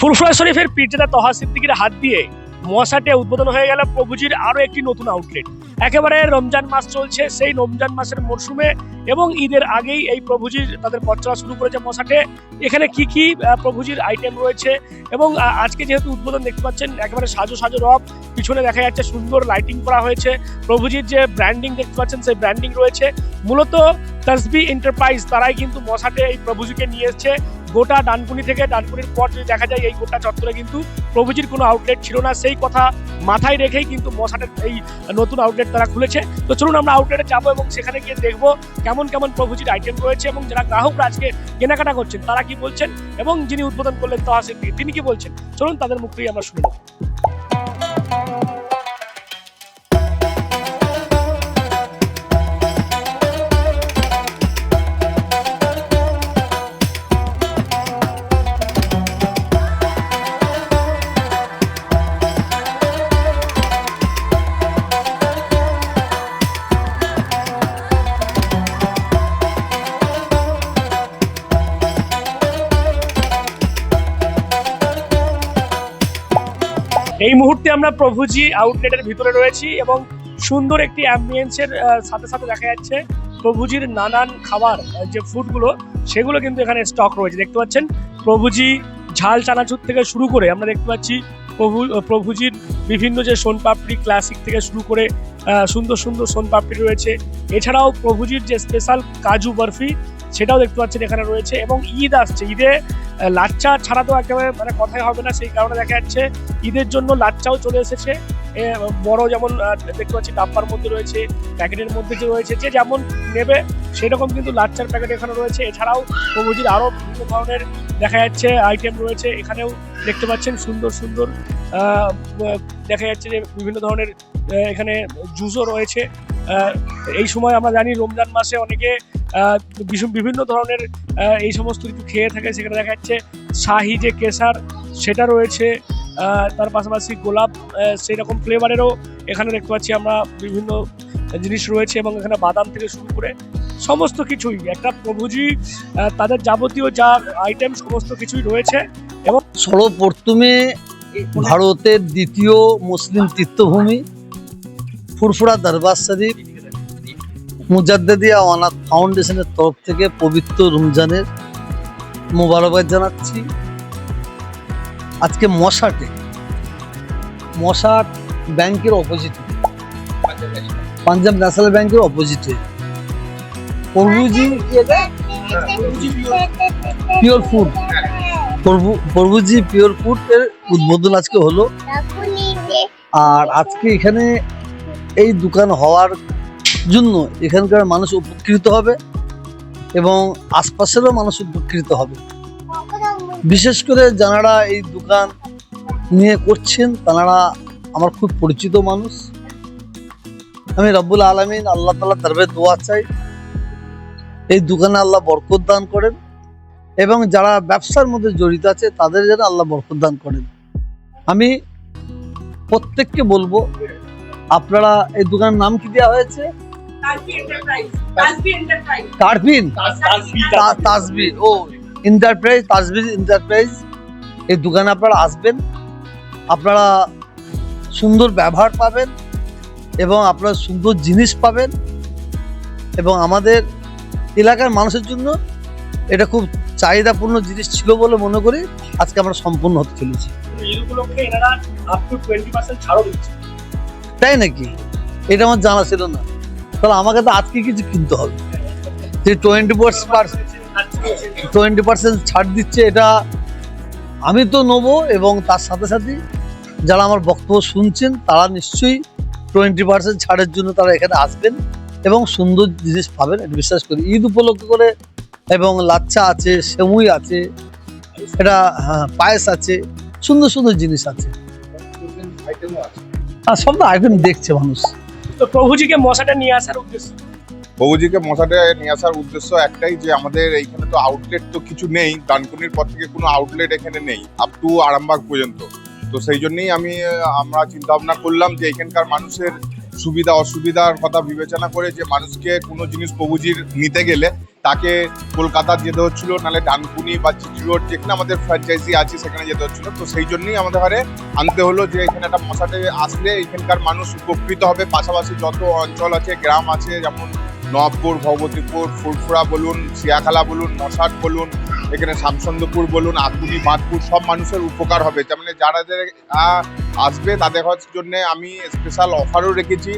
ফুরফুরা শরীফের পীরজাদা তহা সিদ্দিকীর হাত দিয়ে মশাটে উদ্বোধন হয়ে গেল প্রভুজির আরো একটি নতুন আউটলেট। একেবারে রমজান মাস চলছে, সেই রমজান মাসের মরশুমে এবং ঈদের আগেই এই প্রভুজির তাদের পথ চলা শুরু করেছে মশাটে। এখানে কি কি প্রভুজির আইটেম রয়েছে এবং আজকে যেহেতু উদ্বোধন দেখতে পাচ্ছেন একেবারে সাজো সাজো রব, পিছনে দেখা যাচ্ছে সুন্দর লাইটিং করা হয়েছে। প্রভুজির যে ব্র্যান্ডিং দেখতে পাচ্ছেন সেই ব্র্যান্ডিং রয়েছে। মূলত তাসবি এন্টারপ্রাইজ তারাই কিন্তু মশাটে এই প্রভুজিকে নিয়ে এসছে। গোটা ডানকুনি থেকে, ডানকুনির পর যদি দেখা যায় এই গোটা চত্বরে কিন্তু প্রভুজির কোনো আউটলেট ছিল না, সেই কথা মাথায় রেখেই কিন্তু মশাটের এই নতুন আউটলেট তারা খুলেছে। তো চলুন আমরা আউটলেটে যাবো এবং সেখানে গিয়ে দেখবো কেমন কেমন প্রভুজির আইটেম রয়েছে এবং যারা গ্রাহকরা আজকে কেনাকাটা করছেন তারা কি বলছেন এবং যিনি উদ্বোধন করলেন তহা সিদ্দিকী তিনি কি বলছেন, চলুন তাদের মুখ থেকেই আমরা শুনবো। এই মুহূর্তে আমরা প্রভুজি আউটলেটের ভিতরে রয়েছি এবং সুন্দর একটি অ্যাম্বিয়েন্সের সাথে সাথে দেখা যাচ্ছে প্রভুজির নানান খাবার যে ফুডগুলো সেগুলো কিন্তু এখানে স্টক রয়েছে। দেখতে পাচ্ছেন প্রভুজি ঝাল চানাচুর থেকে শুরু করে আমরা দেখতে পাচ্ছি প্রভুজির বিভিন্ন যে সোনপাপড়ি ক্লাসিক থেকে শুরু করে সুন্দর সুন্দর সোনপাপড়ি রয়েছে। এছাড়াও প্রভুজির যে স্পেশাল কাজু বরফি সেটাও দেখতে পাচ্ছেন এখানে রয়েছে। এবং ঈদ আসছে, ঈদে লাচ্চা ছাড়া তো একেবারে মানে কথাই হবে না, সেই কারণে দেখা যাচ্ছে ঈদের জন্য লাচ্চাও চলে এসেছে। বড় যেমন দেখতে পাচ্ছি ডাব্বার মধ্যে রয়েছে, প্যাকেটের মধ্যে যে রয়েছে, যে যেমন নেবে সেরকম কিন্তু লাচ্চার প্যাকেট এখানে রয়েছে। এছাড়াও প্রভুজির আরও বিভিন্ন ধরনের দেখা যাচ্ছে আইটেম রয়েছে। এখানেও দেখতে পাচ্ছেন সুন্দর সুন্দর দেখা যাচ্ছে যে বিভিন্ন ধরনের এখানে জুসও রয়েছে। এই সময় আমরা জানি রমজান মাসে অনেকে বিভিন্ন ধরনের এই সমস্ত কিছু খেয়ে থাকে, সেখানে দেখা যাচ্ছে শাহি যে কেসার সেটা রয়েছে। তার পাশাপাশি গোলাপ সেই রকম ফ্লেভারেরও এখানে দেখতে পাচ্ছি আমরা বিভিন্ন জিনিস রয়েছে এবং এখানে বাদাম থেকে শুরু করে সমস্ত কিছুই একটা প্রভুজি তাদের যাবতীয় যা আইটেম সমস্ত কিছুই রয়েছে। এবং সর্বপ্রথমে ভারতের দ্বিতীয় মুসলিম তীর্থভূমি ফুরফুরা দরবার শরীফ মুজাদ্দেদিয়া অনাথ ফাউন্ডেশনের তরফ থেকে পবিত্র রমজানের মোবারকবাদ জানাচ্ছি। আজকে মশাট ব্যাংকের অপোজিটে, পাঞ্জাব ন্যাশনাল ব্যাংকের অপোজিটে প্রভুজি পিওর ফুড প্রভুজি পিওর ফুড এর উদ্বোধন আজকে হলো। আর আজকে এখানে এই দোকান হওয়ার জন্য এখানকার মানুষ উপকৃত হবে এবং আশপাশেরও মানুষ উপকৃত হবে। বিশেষ করে যারা এই দোকান নিয়ে করছেন তারা আমার খুব পরিচিত মানুষ। আমি রব্বুল আলামিন আল্লাহ তাআলা দরবারে দোয়া চাই এই দোকানে আল্লাহ বরকত দান করেন এবং যারা ব্যবসার মধ্যে জড়িত আছে তাদের যেন আল্লাহ বরকত দান করেন। আমি প্রত্যেককে বলবো আপনারা এই দোকানের নাম কি দেওয়া হয়েছে? তাসবি এন্টারপ্রাইজ। এই দোকানে আপনারা আসবেন, আপনারা সুন্দর ব্যবহার পাবেন এবং আপনারা সুন্দর জিনিস পাবেন এবং আমাদের এলাকার মানুষের জন্য এটা খুব চাহিদাপূর্ণ জিনিস ছিল বলে মনে করি আজকে আমরা সম্পূর্ণ হতে চলেছি। তাই নাকি? এটা আমার জানা ছিল না, তাহলে আমাকে তো আজকে কিছু কিনতে হবে। যে 20% ছাড় দিচ্ছে এটা আমি তো নেবো এবং তার সাথে সাথে যারা আমার বক্তব্য শুনছেন তারা নিশ্চয়ই 20% ছাড়ের জন্য তারা এখানে আসবেন এবং সুন্দর জিনিস পাবেন, এটা বিশ্বাস করি। ঈদ উপলক্ষ করে এবং লাচ্চা আছে, সেমুই আছে, এটা পায়েস আছে, সুন্দর সুন্দর জিনিস আছে, আর সব আইটেম দেখছে মানুষ। তো প্রভুজিকে মশাটা নিয়ে আসার উদ্দেশ্য একটাই যে আমাদের এইখানে তো আউটলেট তো কিছু নেই, ডানকুনির পর থেকে কোনো আউটলেট এখানে নেই আপ টু আরামবাগ পর্যন্ত। তো সেই জন্যই আমরা চিন্তা ভাবনা করলাম যে এখানকার মানুষের সুবিধা অসুবিধার কথা বিবেচনা করে যে মানুষকে কোনো জিনিস প্রভুজির নিতে গেলে তাকে কলকাতা যেতে হচ্ছিল, নাহলে ডানকুনি বা জিটি রোড যেখানে আমাদের ফ্র্যাঞ্চাইজি আছে সেখানে যেতে হচ্ছিল। তো সেই জন্যই আমাদের ঘরে আনতে হলো যে এখানে একটা মশাটে আসলে এখানকার মানুষ উপকৃত হবে। পাশাপাশি যত অঞ্চল আছে, গ্রাম আছে, যেমন নবাবপুর, ভগবতীপুর, ফুরফুরা বলুন, সিয়াখালা বলুন, মশাট বলুন, এখানে শামসন্দপুর বলুন, আকুলি, বাঁধপুর, সব মানুষের উপকার হবে। তার মানে যারা আসবে তাদের জন্য আমি স্পেশাল অফারও রেখেছি।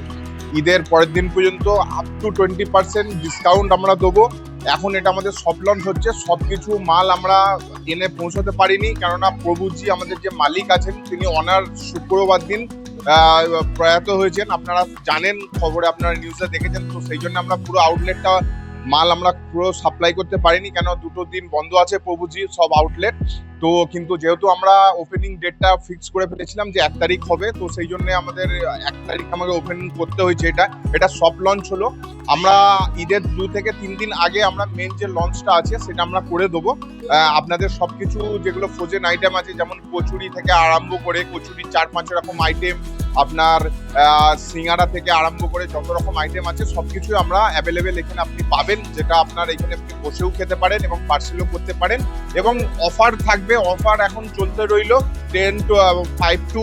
ঈদের পরের দিন পর্যন্ত আপ টু 20% ডিসকাউন্ট আমরা দেবো। এখন এটা আমাদের সফট লঞ্চ হচ্ছে, সব কিছু মাল আমরা এনে পৌঁছতে পারিনি, কেননা প্রভুজি আমাদের যে মালিক আছেন তিনি অনার শুক্রবার দিন প্রয়াত হয়েছেন। আপনারা জানেন, খবরে আপনারা নিউজে দেখেছেন। তো সেই জন্য আমরা পুরো আউটলেটটা মাল আমরা পুরো সাপ্লাই করতে পারিনি, কেন 2 দিন বন্ধ আছে প্রভুজির সব আউটলেট। তো কিন্তু যেহেতু আমরা ওপেনিং ডেটটা ফিক্স করে ফেলেছিলাম যে 1 তারিখ হবে, তো সেই জন্য আমাদের 1 তারিখ আমাকে ওপেনিং করতে হয়েছে। এটা সফট লঞ্চ হলো। আমরা ঈদের 2 থেকে 3 দিন আগে আমরা মেন যে লঞ্চটা আছে সেটা আমরা করে দেবো। আপনাদের সবকিছু যেগুলো ফ্রোজেন আইটেম আছে, যেমন কচুরি থেকে আরম্ভ করে, কচুরির 4-5 রকম আইটেম, আপনার সিঙ্গারা থেকে আরম্ভ করে যত রকম আইটেম আছে সবকিছু আমরা অ্যাভেলেবেল এখানে আপনি পাবেন, যেটা আপনার এখানে আপনি বসেও খেতে পারেন এবং পার্সেলও করতে পারেন। এবং অফার থাকবে, অফার এখন চলতে রইলো 5 to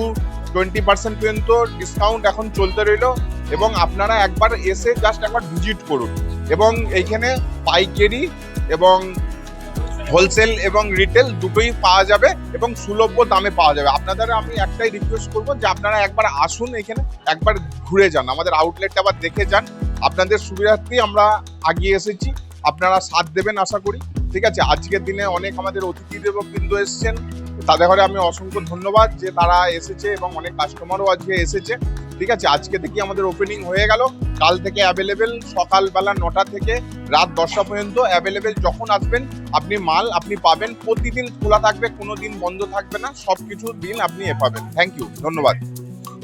20% পর্যন্ত ডিসকাউন্ট এখন চলতে রইলো। এবং আপনারা একবার এসে জাস্ট একবার ভিজিট করুন। এবং এইখানে পাইকারি এবং হোলসেল এবং রিটেল দুটোই পাওয়া যাবে এবং সুলভ দামে পাওয়া যাবে। আপনাদের আমি একটাই রিকোয়েস্ট করবো যে আপনারা একবার আসুন, এখানে একবার ঘুরে যান, আমাদের আউটলেটটা আবার দেখে যান। আপনাদের সুবিধার্থেই আমরা আগিয়ে এসেছি, আপনারা সাথ দেবেন আশা করি। ঠিক আছে, আজকের দিনে অনেক আমাদের অতিথিদেরও কিন্তু এসেছেন, তাদের ঘরে আমি অসংখ্য ধন্যবাদ যে তারা এসেছে এবং অনেক কাস্টমারও আজকে এসেছে। ঠিক আছে, আজকে থেকে আমাদের ওপেনিং হয়ে গেল। কাল থেকে অ্যাভেলেবেল সকালবেলা 9টা থেকে রাত 10টা পর্যন্ত অ্যাভেলেবেল। যখন আসবেন আপনি মাল আপনি পাবেন, প্রতিদিন খোলা থাকবে, কোনো দিন বন্ধ থাকবে না, সব কিছু দিন আপনি পাবেন। থ্যাংক ইউ, ধন্যবাদ।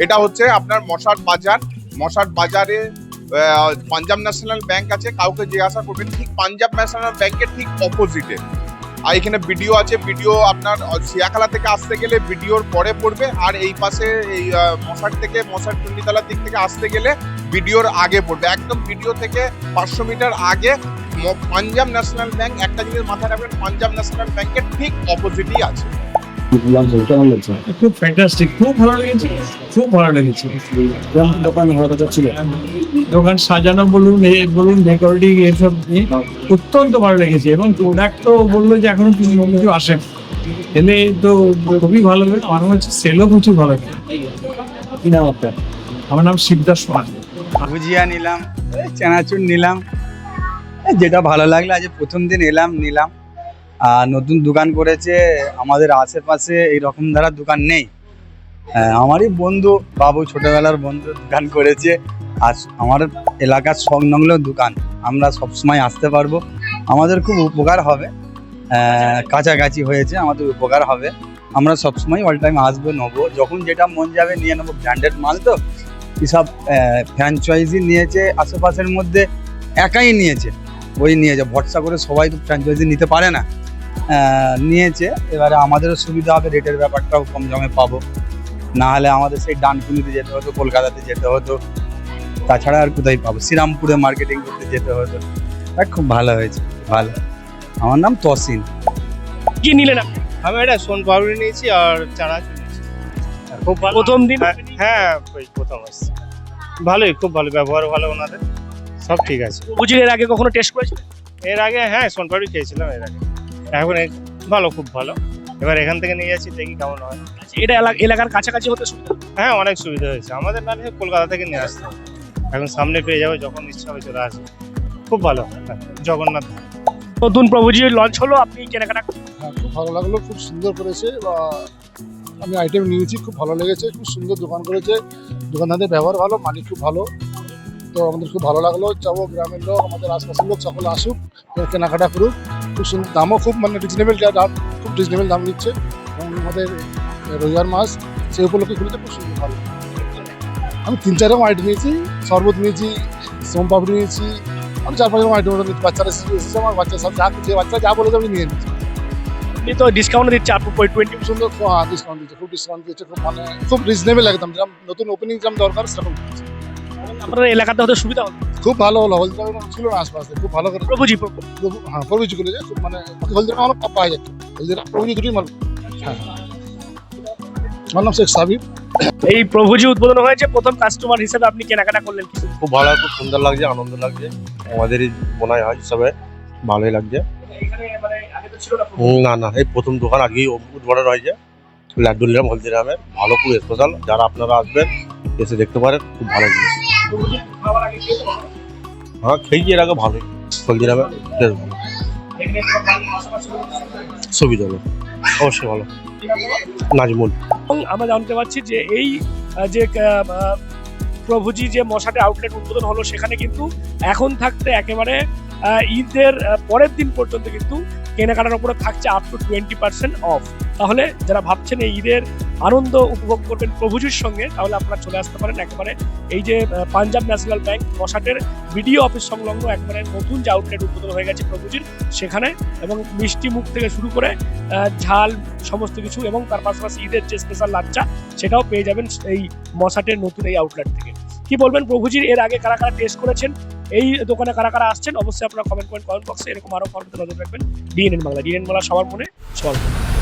এটা হচ্ছে আপনার মশাট বাজার। মশাট বাজারে পাঞ্জাব ন্যাশনাল ব্যাংক আছে, কাউকে জিজ্ঞাসা করবেন, ঠিক পাঞ্জাব ন্যাশনাল ব্যাংকের ঠিক অপোজিটে। আর এখানে ভিডিও আছে, ভিডিও আপনার সিয়াখালা থেকে আসতে গেলে ভিডিওর পরে পড়বে, আর এই পাশে এই মশাট থেকে মশাট টুন্ডিতলার দিক থেকে আসতে গেলে ভিডিওর আগে পড়বে। একদম ভিডিও থেকে 500 মিটার আগে পাঞ্জাব ন্যাশনাল ব্যাংক। একটা জিনিস মাথায় রাখবেন, পাঞ্জাব ন্যাশনাল ব্যাংকের ঠিক অপোজিটই আছে। খুব ফ্যান্টাস্টিক, খুব ভালো লেগেছে, খুব ভালো লেগেছে। দোকান ভালো ছিল, দোকান সাজানো বলুন, বলুন ডেকোরেটিং, এসব অত্যন্ত ভালো লেগেছে। এবং প্রোডাক্ট তো বললো যে এখনো কিছু আসে, এলে তো খুবই ভালো লাগে। আমার মনে হচ্ছে সেলও প্রচুর ভালো লাগে। কি নাম আপনার? আমার নাম শিবদাস পাল। ভুজিয়া নিলাম, চানাচুর নিলাম, যেটা ভালো লাগলো। আজ প্রথম দিন এলাম, নিলাম। আর নতুন দোকান করেছে, আমাদের আশেপাশে এইরকম ধারা দোকান নেই। আমারই বন্ধু বাবু, ছোটবেলার বন্ধু দোকান করেছে। আর আমার এলাকার সংলগ্ন দোকান, আমরা সবসময় আসতে পারবো, আমাদের খুব উপকার হবে। কাছাকাছি হয়েছে, আমাদের উপকার হবে। আমরা সবসময় অল টাইম আসবো, নেবো, যখন যেটা মন যাবে নিয়ে নেবো। ব্র্যান্ডেড মাল তো, এসব ফ্র্যাঞ্চাইজি নিয়েছে আশেপাশের মধ্যে, একাই নিয়েছে, ওই নিয়েছে ভরসা করে। সবাই তো ফ্র্যাঞ্চাইজি নিতে পারে না, নিয়েছে। এবারে আমাদেরও সুবিধা হবে, রেটের ব্যাপারটাও কম দামে পাবো। না হলে আমাদের সেই ডানকুনিতে যেতে হতো, কলকাতাতে যেতে হতো, তাছাড়া আর কোথায় পাবো? শ্রীরামপুরে মার্কেটিং করতে যেতে হতো। খুব ভালো হয়েছে, ভালো। আমার নাম তসিন। কি নিলেন আপনি? আমি একটা সোন পাউডার নিয়েছি আর চানাচুর নিয়েছি। খুব ভালো। প্রথম দিন হ্যাঁ, ওই প্রথম আসছি। ভালোই, খুব ভালো ব্যবহার, ভালো ওনাদের, সব ঠিক আছে। প্রভুজির এর আগে কখনো টেস্ট করেছেন? এর আগে হ্যাঁ সোন পাউডার খেয়েছিলাম এর আগে। এখন ভালো, খুব ভালো। এবার এখান থেকে নিয়ে যাচ্ছি, দেখি কেমন হয়। আচ্ছা, এটা এলাকার কাছাকাছি হতে সুবিধা? হ্যাঁ, অনেক সুবিধা হয়েছে আমাদের। না হলে কলকাতা থেকে নিয়ে আসতে হবে, এখন সামনে পেয়ে যাবো, যখন ইচ্ছা হবে চলে আসবে। খুব ভালো। জগন্নাথ নতুন প্রভুজির লঞ্চ হলো, আপনি কেনাকাটা হ্যাঁ, খুব ভালো লাগলো, খুব সুন্দর করেছে। আমি আইটেম নিয়েছি, খুব ভালো লেগেছে, খুব সুন্দর দোকান করেছে। দোকানদারদের ব্যবহার ভালো, মালিক খুব ভালো। তো আমাদের খুব ভালো লাগলো। যাবো গ্রামের লোক, আমাদের আশপাশের লোক সকলে আসুক, কেনাকাটা করুক। খুব সুন্দর, দামও খুব রিজনেবল, দাম খুব রিজনেবল দাম নিচ্ছে। এবং আমাদের রোজার মাস সেই উপলক্ষে খুলেছে, খুব সুন্দর ভালো। আমি 3-4 রকম আইটেম নিয়েছি, শরবত নিয়েছি, সোম পাপড়ি নিয়েছি, আমি 4-5 রকম আইটেম নিয়েছি। বাচ্চারা এসেছে, আমার বাচ্চা সব বাচ্চারা যা বলেছে আমি নিয়ে নিচ্ছি। আপনি তো ডিসকাউন্ট দিচ্ছে, আপনি 20 সুন্দর ডিসকাউন্ট দিচ্ছে, খুব ডিসকাউন্ট দিচ্ছে, খুব খুব রিজনেবল একদম, যেরকম নতুন ওপেনিং যেরকম দরকার সেরকম। আপনার এলাকাতে হতে সুবিধা হবে। খুব ভালো হলো, হলদিরাম ছিল না আশপাশে, খুব ভালো করে প্রভুজি হ্যাঁ প্রভুজি করেছে, খুব মানে হলদিরাম আমার পাওয়া যাচ্ছে, হলদিরাম প্রভুজি দুটোই মাল। হ্যাঁ আমার নাম শেখ সাবির। এই প্রভুজি উদ্বোধন হয়েছে, প্রথম কাস্টমার হিসেবে আপনি কেনাকাটা করলেন কি? খুব ভালো, খুব সুন্দর লাগছে, আনন্দ লাগছে। আমাদেরই বোনাই হয় হিসাবে ভালোই লাগছে। এখানে মানে আগে তো ছিল না না না, এই প্রথম দোকান আজকেই উদ্বোধন হয়েছে লাড্ডু নিলাম হলদিরামের। ভালো, খুব স্পেশাল। যারা আপনারা আসবেন এসে দেখতে পারেন, খুব ভালো জিনিস। প্রভুজি খাওয়ার আগে খেতে পারো। হ্যাঁ, খেয়েছি এর আগে, ভালোই হলদিরামের বেশ ভালো, এখানে তোমার পাশাপাশি সুবিধা হলো, অবশ্যই ভালো। নাজমুল। এবং আমরা জানতে পারছি যে এই যে প্রভুজি যে মশাটে আউটলেট উদ্বোধন হলো, সেখানে কিন্তু এখন থাকতে একেবারে ঈদের পরের দিন পর্যন্ত কিন্তু কেনাকাটার উপরে থাকছে আপ টু 20% অফ। তাহলে যারা ভাবছেন এই ঈদের আনন্দ উপভোগ করবেন প্রভুজির সঙ্গে, তাহলে আপনারা চলে আসতে পারেন একেবারে এই যে পাঞ্জাব ন্যাশনাল ব্যাংক মশাটের বিডিও অফিস সংলগ্ন একবারে নতুন যে আউটলেট উদ্বোধন হয়ে গেছে প্রভুজির সেখানে। এবং মিষ্টি মুখ থেকে শুরু করে ঝাল সমস্ত কিছু, এবং তার পাশাপাশি ঈদের যে স্পেশাল লাচ্চা সেটাও পেয়ে যাবেন এই মশাটের নতুন এই আউটলেট থেকে। কি বলবেন প্রভুজির এর আগে কারা কারা টেস্ট করেছেন, এই দোকানে কারা কারা আসছেন, অবশ্যই আপনারা কমেন্ট বক্সে। এরকম আরো খবর নজর রাখবেন। ডিএনএন বাংলা, ডিএনএন বাংলা সবার মনে সবার মনে।